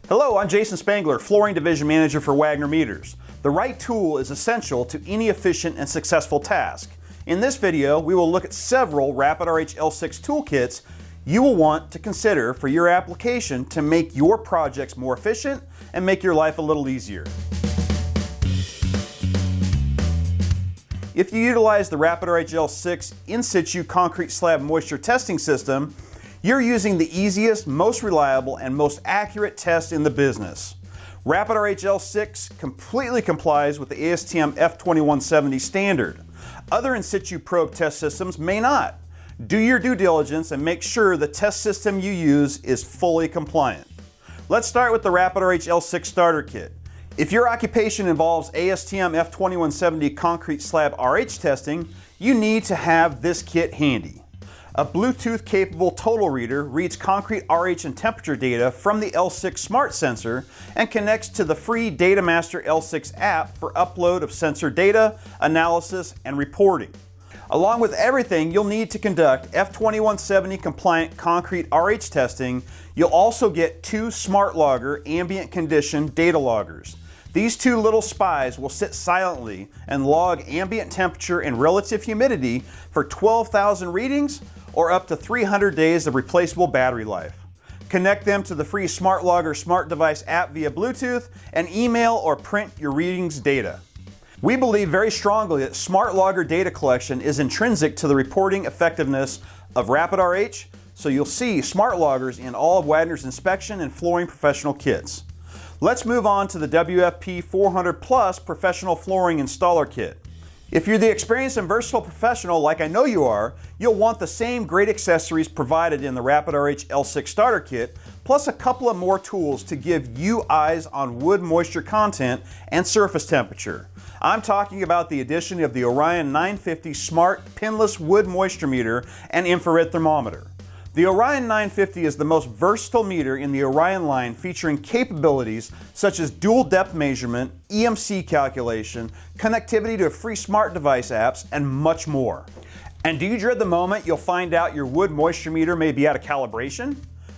Hello, I'm Jason Spangler, Flooring Division Manager for Wagner Meters. The right tool is essential to any efficient and successful task. In this video, we will look at several Rapid RH L6 toolkits you will want to consider for your application to make your projects more efficient and make your life a little easier. If you utilize the Rapid RH L6 in situ concrete slab moisture testing system, you're using the easiest, most reliable, and most accurate test in the business. Rapid RH L6 completely complies with the ASTM F2170 standard. Other in situ probe test systems may not. Do your due diligence and make sure the test system you use is fully compliant. Let's start with the Rapid RH L6 starter kit. If your occupation involves ASTM F2170 concrete slab RH testing, you need to have this kit handy. A Bluetooth-capable total reader reads concrete RH and temperature data from the L6 Smart Sensor and connects to the free DataMaster L6 app for upload of sensor data, analysis, and reporting. Along with everything you'll need to conduct F2170 compliant concrete RH testing, you'll also get two Smart Logger ambient condition data loggers. These two little spies will sit silently and log ambient temperature and relative humidity for 12,000 readings or up to 300 days of replaceable battery life. Connect them to the free Smart Logger smart device app via Bluetooth and email or print your readings data. We believe very strongly that Smart Logger data collection is intrinsic to the reporting effectiveness of Rapid RH, so you'll see Smart Loggers in all of Wagner's inspection and flooring professional kits. Let's move on to the WFP 400 Plus Professional Flooring Installer Kit. If you're the experienced and versatile professional like I know you are, you'll want the same great accessories provided in the Rapid RH L6 Starter Kit, plus a couple of more tools to give you eyes on wood moisture content and surface temperature. I'm talking about the addition of the Orion 950 Smart Pinless Wood Moisture Meter and Infrared Thermometer. The Orion 950 is the most versatile meter in the Orion line, featuring capabilities such as dual depth measurement, EMC calculation, connectivity to free smart device apps, and much more. And do you dread the moment you'll find out your wood moisture meter may be out of calibration?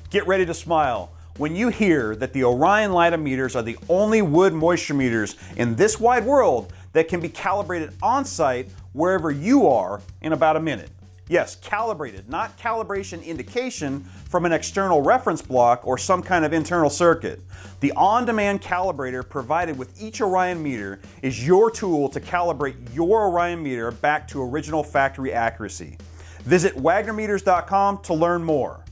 Get ready to smile when you hear that the Orion line of meters are the only wood moisture meters in this wide world that can be calibrated on-site wherever you are in about a minute. Yes, calibrated, not calibration indication from an external reference block or some kind of internal circuit. The on-demand calibrator provided with each Orion meter is your tool to calibrate your Orion meter back to original factory accuracy. Visit wagnermeters.com to learn more.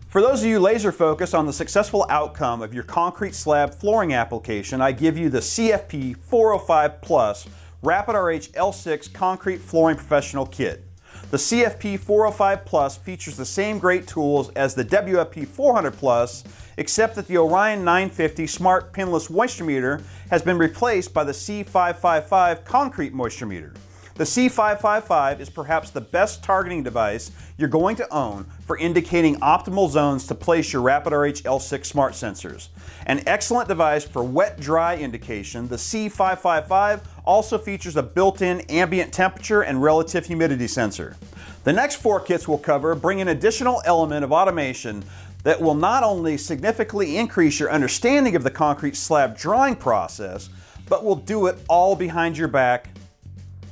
For those of you laser focused on the successful outcome of your concrete slab flooring application, I give you the CFP 405 Plus Rapid RH L6 Concrete Flooring Professional Kit. The CFP 405 Plus features the same great tools as the WFP 400 Plus, except that the Orion 950 Smart Pinless Moisture Meter has been replaced by the C555 Concrete Moisture Meter. The C555 is perhaps the best targeting device you're going to own for indicating optimal zones to place your Rapid RH L6 Smart Sensors. An excellent device for wet-dry indication, the C555 also features a built-in ambient temperature and relative humidity sensor. The next four kits we'll cover bring an additional element of automation that will not only significantly increase your understanding of the concrete slab drawing process, but will do it all behind your back,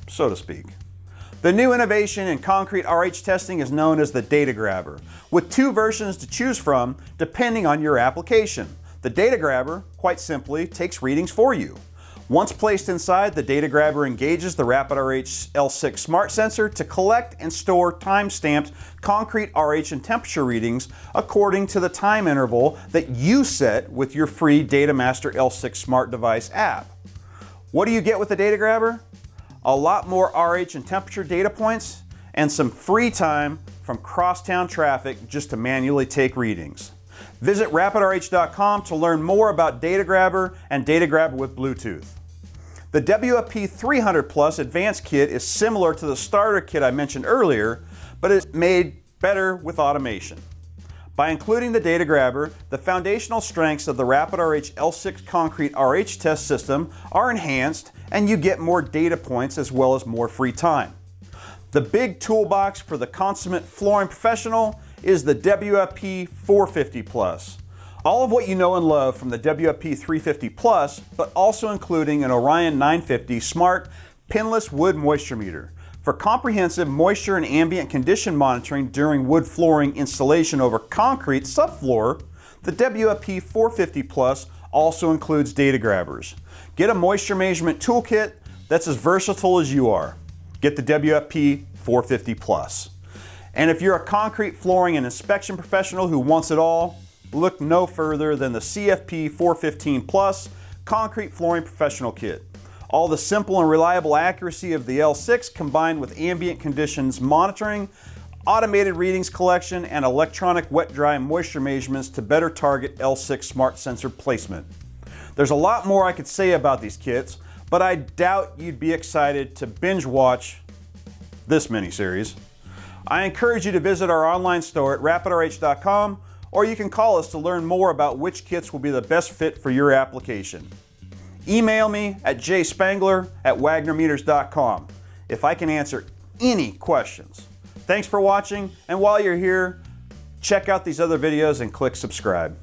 so to speak. The new innovation in concrete RH testing is known as the DataGrabber, with two versions to choose from depending on your application. The DataGrabber, quite simply, takes readings for you. Once placed inside, the DataGrabber engages the Rapid RH L6 Smart Sensor to collect and store time-stamped concrete RH and temperature readings according to the time interval that you set with your free DataMaster L6 Smart Device app. What do you get with the DataGrabber? A lot more RH and temperature data points and some free time from crosstown traffic just to manually take readings. Visit rapidrh.com to learn more about DataGrabber and DataGrabber with Bluetooth. The WFP 300 Plus Advanced Kit is similar to the starter kit I mentioned earlier, but is made better with automation. By including the DataGrabber, the foundational strengths of the Rapid RH L6 Concrete RH test system are enhanced and you get more data points as well as more free time. The big toolbox for the consummate flooring professional is the WFP 450 Plus. All of what you know and love from the WFP 350 Plus, but also including an Orion 950 Smart Pinless Wood Moisture Meter for comprehensive moisture and ambient condition monitoring during wood flooring installation over concrete subfloor. The WFP 450 Plus also includes data grabbers. Get a moisture measurement toolkit that's as versatile as you are. Get the WFP 450 Plus. And if you're a concrete flooring and inspection professional who wants it all, look no further than the CFP 415 Plus Concrete Flooring Professional Kit. All the simple and reliable accuracy of the L6 combined with ambient conditions monitoring, automated readings collection, and electronic wet-dry moisture measurements to better target L6 smart sensor placement. There's a lot more I could say about these kits, but I doubt you'd be excited to binge watch this mini-series. I encourage you to visit our online store at rapidrh.com, or you can call us to learn more about which kits will be the best fit for your application. Email me at jspangler@wagnermeters.com if I can answer any questions. Thanks for watching, and while you're here, check out these other videos and click subscribe.